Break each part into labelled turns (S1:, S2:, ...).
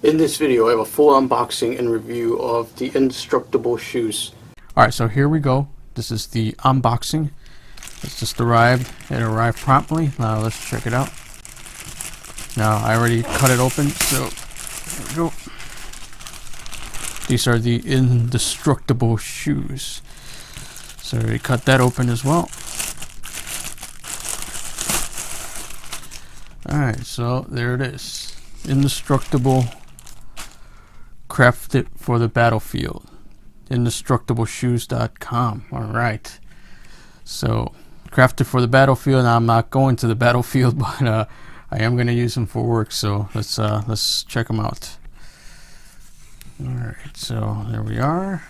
S1: In this video, I have a full unboxing and review of the Indestructible Shoes.
S2: Alright, so here we go. This is the unboxing. It's just arrived. It arrived promptly. Now let's check it out. Now I already cut it open, so here we go. These are the Indestructible Shoes. So I already cut that open as well. Alright, so there it is. Indestructible, crafted for the battlefield. Indestructibleshoes.com. Alright, so crafted for the battlefield. Now I'm not going to the battlefield, but I am going to use them for work, so let's check them out. Alright, so there we are.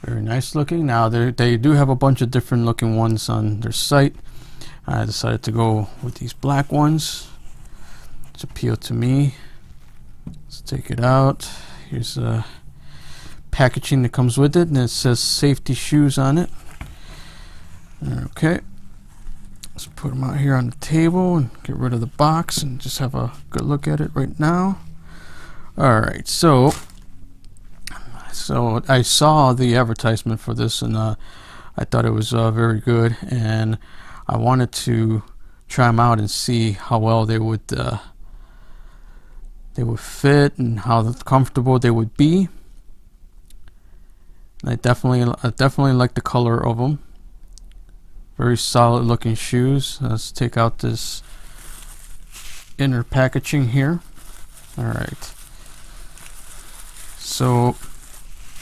S2: Very nice looking. Now they do have a bunch of different looking ones on their site. I decided to go with these black ones, which appeal to me. Let's take it out. Here's the packaging that comes with it, and it says safety shoes on it. Okay, let's put them out here on the table and get rid of the box and just have a good look at it right now. Alright, so I saw the advertisement for this, and I thought it was very good, and I wanted to try them out and see how well they would fit and how comfortable they would be. And I definitely like the color of them. Very solid looking shoes. Let's take out this inner packaging here. Alright, so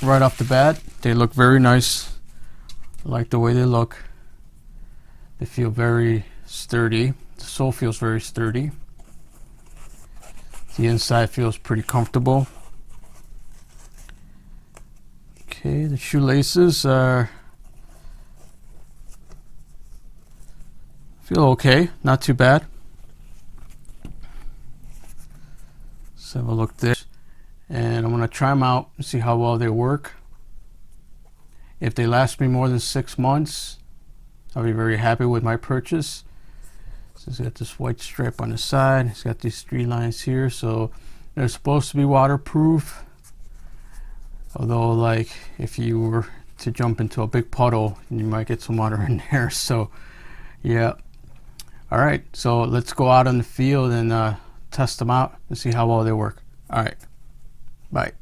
S2: right off the bat, they look very nice. I like the way they look. They feel very sturdy. The sole feels very sturdy. The inside feels pretty comfortable. Okay, the shoelaces feel okay, not too bad. Let's have a look there. And I'm going to try them out and see how well they work. If they last me more than 6 months, I'll be very happy with my purchase. So it's got this white stripe on the side. It's got these 3 lines here, so they're supposed to be waterproof. Although, like, if you were to jump into a big puddle, you might get some water in there. So, yeah. All right, so let's go out on the field and test them out and see how well they work. All right, bye.